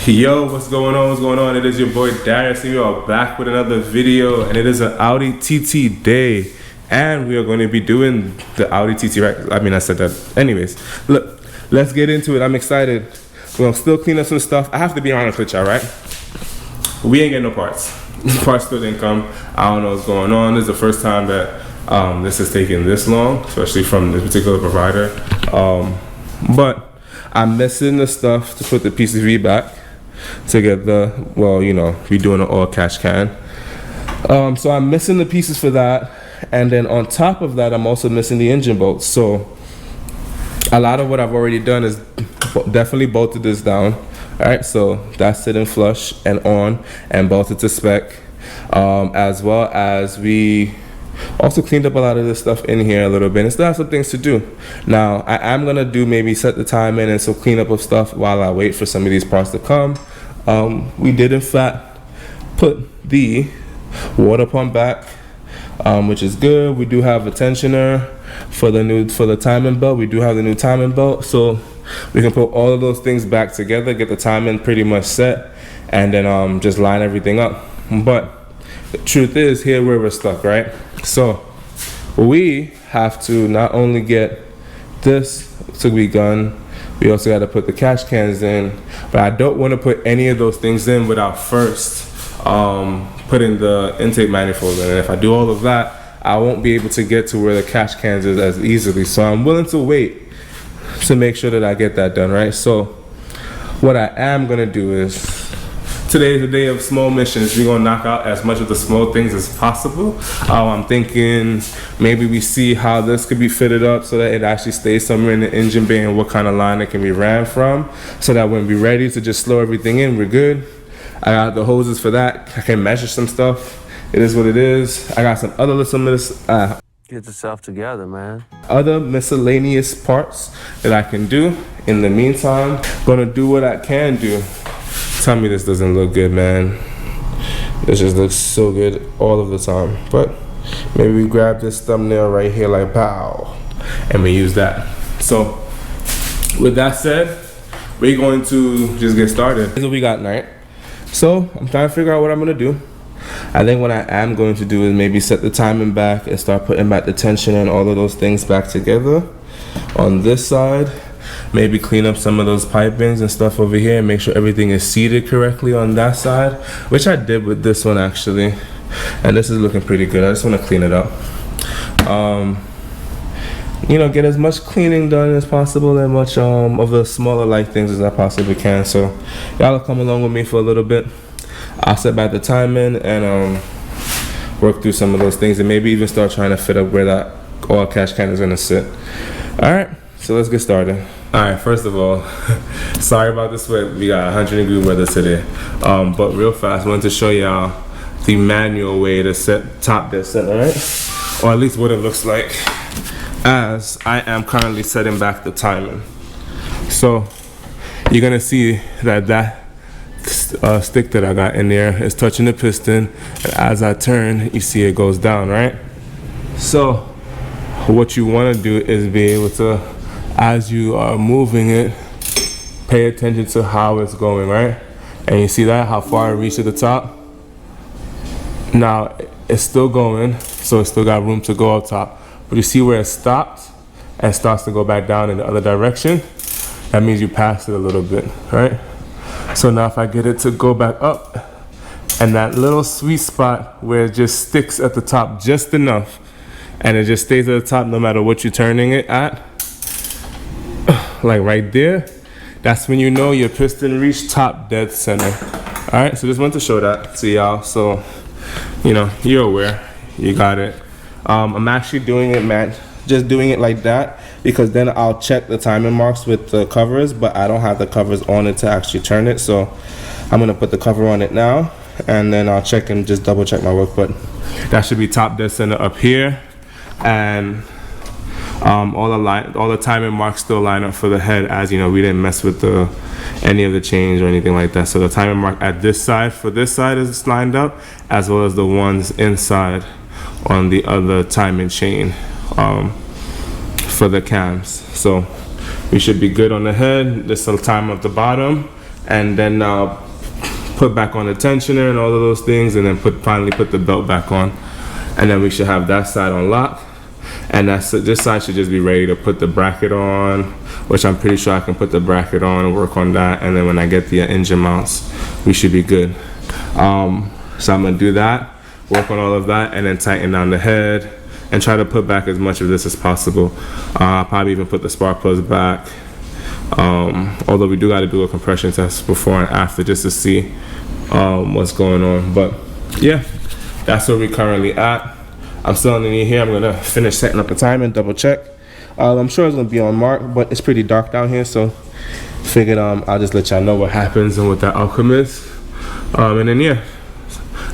Yo, what's going on? What's going on? It is your boy Darius, and we are back with another video, and it is an Audi TT day, and we are going to be doing the Audi TT, right? I mean, I said that. Anyways, look, let's get into it. I'm excited. We're gonna still clean up some stuff. I have to be honest with y'all, right? We ain't getting no parts. Parts still didn't come. I don't know what's going on. This is the first time that this is taking this long, especially from this particular provider. But I'm missing the stuff to put the PCV back to get the, well, you know, we doing an all cash can. So I'm missing the pieces for that, and then on top of that, I'm also missing the engine bolts. So a lot of what I've already done is definitely bolted this down. All right, so that's sitting flush and on and bolted to spec, as well as we also cleaned up a lot of this stuff in here a little bit and still have some things to do. Now I am gonna do maybe set the time in and so clean up of stuff while I wait for some of these parts to come. We did in fact put the water pump back, which is good. We do have a tensioner for the timing belt. We do have the new timing belt, so we can put all of those things back together, get the timing pretty much set, and then just line everything up. But the truth is, here where we're stuck, right? So we have to not only get this to be done, we also got to put the cash cans in, but I don't want to put any of those things in without first putting the intake manifold in. And if I do all of that, I won't be able to get to where the cash cans is as easily. So I'm willing to wait to make sure that I get that done, right? So what I am gonna do is, today is a day of small missions. We're gonna knock out as much of the small things as possible. I'm thinking maybe we see how this could be fitted up so that it actually stays somewhere in the engine bay and what kind of line it can be ran from, so that when we're ready to just slow everything in, we're good. I got the hoses for that. I can measure some stuff. It is what it is. I got some other Get yourself together, man. other miscellaneous parts that I can do. In the meantime, gonna do what I can do. Tell me this doesn't look good, man. This just looks so good all of the time. But maybe we grab this thumbnail right here like pow, and we use that. So with that said, we're going to just get started. Here's what we got tonight. So I'm trying to figure out what I'm gonna do. I think what I am going to do is maybe set the timing back and start putting back the tension and all of those things back together on this side. Maybe clean up some of those pipings and stuff over here and make sure everything is seated correctly on that side, which I did with this one actually, and this is looking pretty good. I just want to clean it up, you know, get as much cleaning done as possible and much of the smaller light things as I possibly can. So y'all will come along with me for a little bit. I'll set back the timing and work through some of those things and maybe even start trying to fit up where that all cash can is gonna sit. All right, so let's get started. All right, first of all, sorry about this sweat. We got 100-degree weather today. But real fast, I wanted to show y'all the manual way to set top dead center, right? Or at least what it looks like as I am currently setting back the timing. So you're gonna see that stick that I got in there is touching the piston, and as I turn, you see it goes down, right? So what you want to do is be able to, as you are moving it, pay attention to how it's going, right? And you see that, how far it reached to the top. Now it's still going, so it's still got room to go up top, but you see where it stopped and starts to go back down in the other direction. That means you passed it a little bit, right? So now if I get it to go back up, and that little sweet spot where it just sticks at the top just enough, and it just stays at the top no matter what you're turning it at, like right there, that's when you know your piston reached top dead center. All right, so just wanted to show that to y'all, so you know, you're aware, you got it. I'm actually doing it, just doing it like that, because then I'll check the timing marks with the covers, but I don't have the covers on it to actually turn it. So I'm gonna put the cover on it now, and then I'll check and just double check my work. But that should be top dead center up here, and all the timing marks still line up for the head, as you know, we didn't mess with any of the chains or anything like that. So the timing mark at this side, for this side, is lined up, as well as the ones inside on the other timing chain for the cams. So we should be good on the head. There's some time at the bottom, and then put back on the tensioner and all of those things, and then finally put the belt back on, and then we should have that side on lock. And this side should just be ready to put the bracket on, which I'm pretty sure I can put the bracket on and work on that. And then when I get the engine mounts, we should be good. So I'm gonna do that, work on all of that, and then tighten down the head and try to put back as much of this as possible. I'll probably even put the spark plugs back. Although we do got to do a compression test before and after just to see what's going on. But yeah, that's where we're currently at. I'm still underneath here. I'm gonna finish setting up the time and double check. I'm sure it's gonna be on mark, but it's pretty dark down here, so figured I'll just let y'all know what happens and what that outcome is. And then yeah,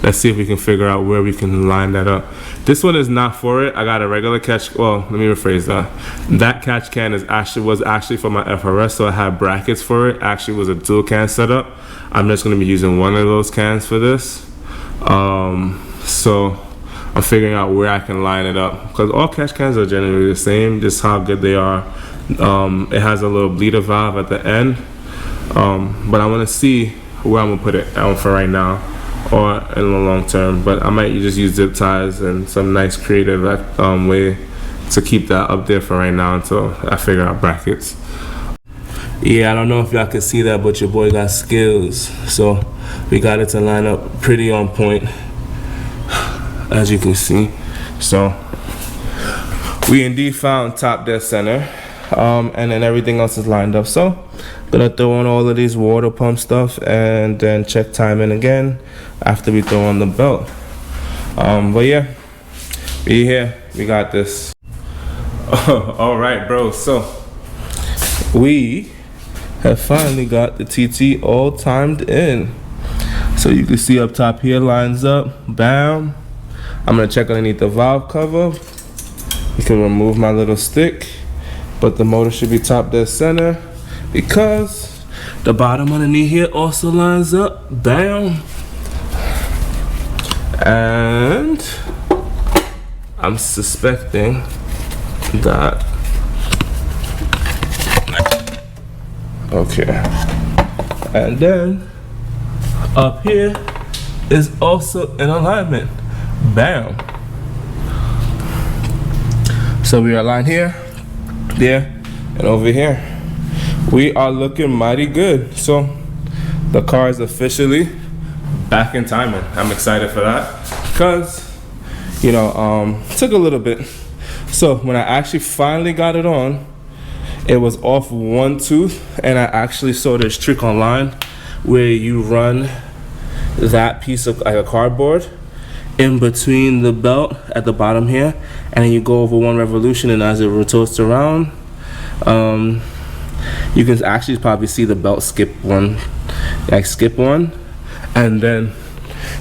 let's see if we can figure out where we can line that up. This one is not for it. I got a regular catch. Well, let me rephrase that. That catch can was actually for my FRS, so I had brackets for it. Actually, was a dual can setup. I'm just gonna be using one of those cans for this. So I'm figuring out where I can line it up, because all catch cans are generally the same, just how good they are. It has a little bleeder valve at the end, but I want to see where I'm gonna put it for right now or in the long term. But I might just use zip ties and some nice creative way to keep that up there for right now until I figure out brackets. Yeah, I don't know if y'all can see that, but your boy got skills, so we got it to line up pretty on point, as you can see. So we indeed found top dead center, and then everything else is lined up. So gonna throw on all of these water pump stuff and then check timing again after we throw on the belt. But yeah, we here, we got this. All right, bro, so we have finally got the TT all timed in. So you can see up top here lines up, bam. I'm gonna check underneath the valve cover. You can remove my little stick, but the motor should be top dead center because the bottom underneath here also lines up, bam. And I'm suspecting that, okay. And then up here is also in alignment. Bam. So we are aligned here, there, and over here. We are looking mighty good. So the car is officially back in timing. I'm excited for that because, you know, took a little bit. So when I actually finally got it on, it was off one tooth, and I actually saw this trick online where you run that piece of like a cardboard in between the belt at the bottom here, and then you go over one revolution, and as it rotates around, you can actually probably see the belt skip one, and then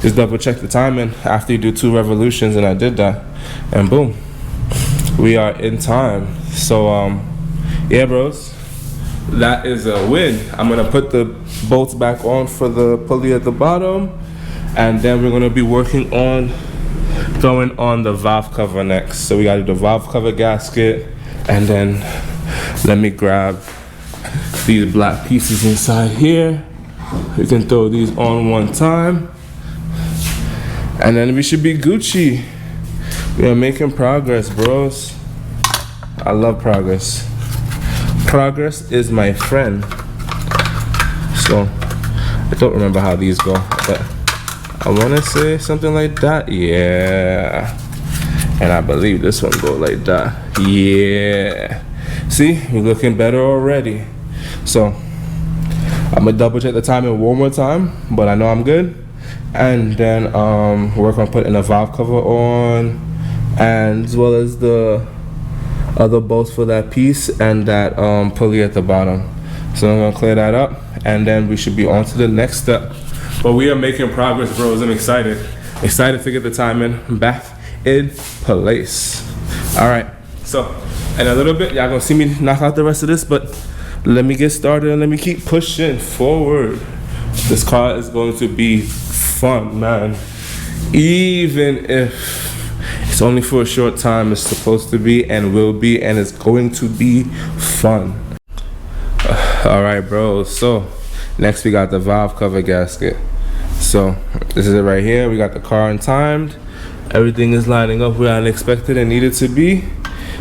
just double check the timing after you do 2 revolutions, and I did that, and boom, we are in time. So yeah, bros, that is a win. I'm gonna put the bolts back on for the pulley at the bottom, and then we're gonna be working on throwing on the valve cover next. So we gotta do the valve cover gasket, and then let me grab these black pieces inside here. We can throw these on one time, and then we should be Gucci. We are making progress, bros. I love progress. Progress is my friend. So I don't remember how these go, but I want to say something like that. Yeah, and I believe this one go like that. Yeah, see, we're looking better already. So I'm gonna double check the timing one more time, but I know I'm good. And then work on putting a valve cover on, and as well as the other bolts for that piece and that pulley at the bottom. So I'm gonna clear that up, and then we should be on to the next step. But we are making progress, bros. I'm excited to get the timing back in place. All right, so in a little bit y'all gonna see me knock out the rest of this, but let me get started and let me keep pushing forward. This car is going to be fun, man. Even if it's only for a short time, it's supposed to be and will be, and it's going to be fun. All right, bro, so Next we got the valve cover gasket. So this is it right here. We got the car untimed. Everything is lining up where I expected and needed to be.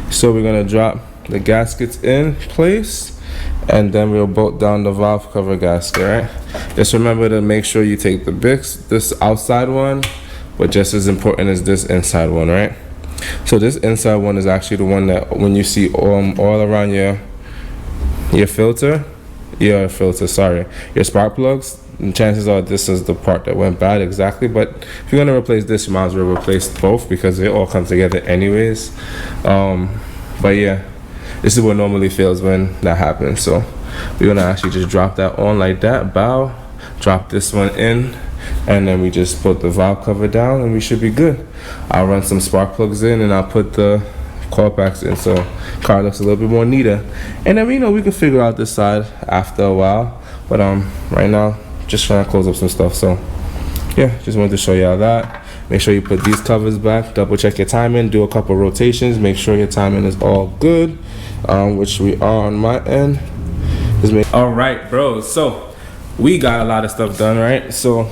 So we're gonna drop the gaskets in place, and then we'll bolt down the valve cover gasket, right? Just remember to make sure you take the Bics, this outside one, but just as important as this inside one, right? So this inside one is actually the one that when you see all around your spark plugs, and chances are this is the part that went bad exactly. But if you're gonna replace this, you might as well replace both because they all come together anyways. But yeah, this is what normally fails when that happens. So we're gonna actually just drop that on like that, bow, drop this one in, and then we just put the valve cover down and we should be good. I'll run some spark plugs in and I'll put the coil packs in so car looks a little bit more neater. And then we can figure out this side after a while. But right now, just trying to close up some stuff. So yeah, just wanted to show y'all that. Make sure you put these covers back, double check your timing, do a couple rotations, make sure your timing is all good, which we are on my end. All right, bro, so we got a lot of stuff done, right? So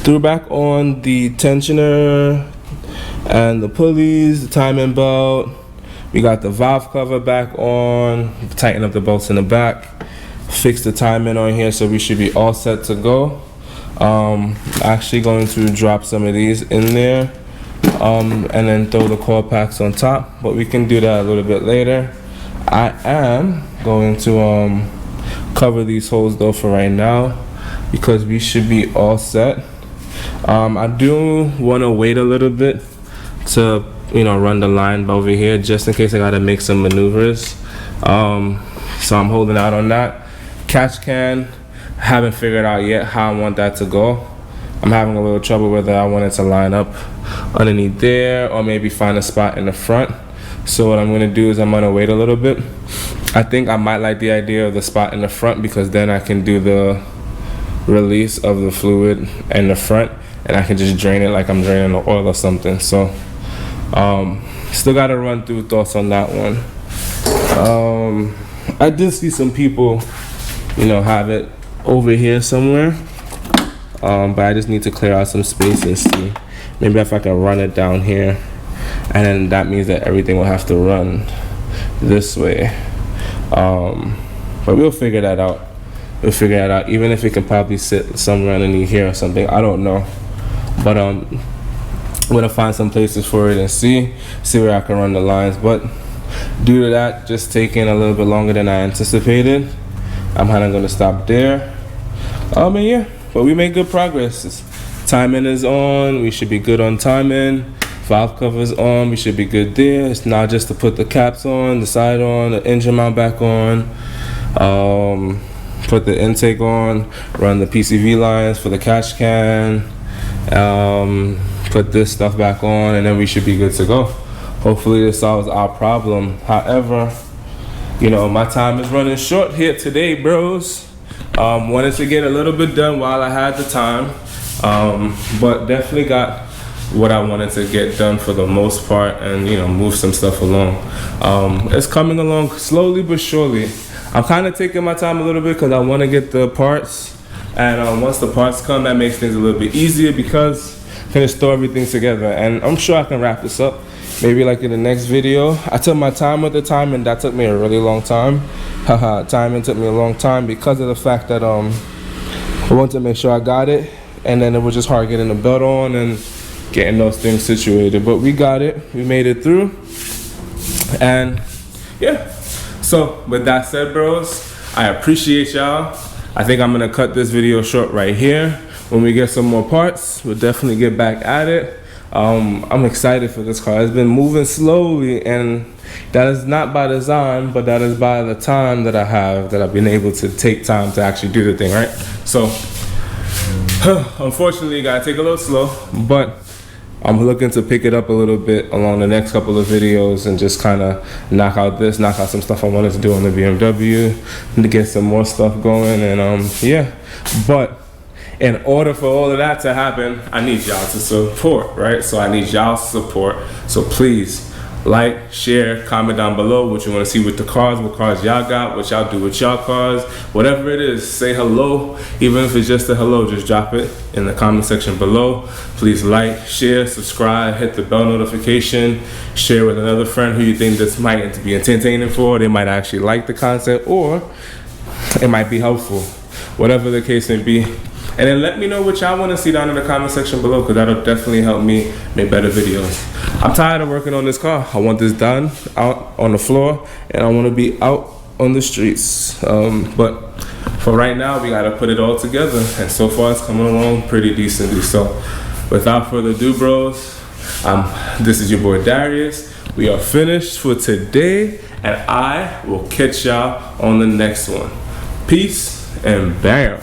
threw back on the tensioner and the pulleys, the timing belt. We got the valve cover back on, tighten up the bolts in the back, fix the timing on here, so we should be all set to go. Actually going to drop some of these in there, and then throw the coil packs on top, but we can do that a little bit later. I am going to cover these holes though for right now because we should be all set. I do want to wait a little bit to run the line over here just in case I gotta make some maneuvers. So I'm holding out on that. Catch can, haven't figured out yet how I want that to go. I'm having a little trouble whether I want it to line up underneath there or maybe find a spot in the front. So what I'm gonna do is I'm gonna wait a little bit. I think I might like the idea of the spot in the front because then I can do the release of the fluid in the front and I can just drain it like I'm draining the oil or something. So still gotta run through thoughts on that one. I did see some people have it over here somewhere, but I just need to clear out some space and see maybe if I can run it down here, and then that means that everything will have to run this way. But we'll figure that out. Even if it can probably sit somewhere underneath here or something, I don't know. But I'm gonna find some places for it and see where I can run the lines. But due to that just taking a little bit longer than I anticipated, I'm kind of gonna stop there. And yeah, but we made good progress. Timing is on, we should be good on timing. Valve covers on, we should be good there. It's now just to put the caps on, the side on, the engine mount back on, put the intake on, run the PCV lines for the catch can, put this stuff back on, and then we should be good to go. Hopefully this solves our problem. However, my time is running short here today, bros. Wanted to get a little bit done while I had the time, but definitely got what I wanted to get done for the most part, and move some stuff along. It's coming along slowly but surely. I'm kind of taking my time a little bit because I want to get the parts, and once the parts come, that makes things a little bit easier because I can store everything together. And I'm sure I can wrap this up maybe like in the next video. I took my time with the time, and that took me a really long time. Haha, timing took me a long time because of the fact that I wanted to make sure I got it, and then it was just hard getting the belt on and getting those things situated. But we got it, we made it through, and yeah. So with that said, bros, I appreciate y'all. I think I'm gonna cut this video short right here. When we get some more parts, we'll definitely get back at it. I'm excited for this car. It's been moving slowly, and that is not by design, but that is by the time that I've been able to take time to actually do the thing, right? So unfortunately, you gotta take a little slow, but I'm looking to pick it up a little bit along the next couple of videos and just kind of knock out some stuff I wanted to do on the BMW and to get some more stuff going. And yeah, but in order for all of that to happen, I need y'all to support, right? So I need y'all's support. So please Like, share, comment down below what you want to see with the cars, what cars y'all got, what y'all do with y'all cars, whatever it is. Say hello, even if it's just a hello, just drop it in the comment section below. Please like, share, subscribe, hit the bell notification, share with another friend who you think this might be entertaining for. They might actually like the content, or it might be helpful, whatever the case may be. And then let me know what y'all want to see down in the comment section below, because that'll definitely help me make better videos. I'm tired of working on this car. I want this done out on the floor, and I want to be out on the streets. But for right now, we got to put it all together, and so far it's coming along pretty decently. So without further ado, bros, this is your boy Darius. We are finished for today, and I will catch y'all on the next one. Peace and bam.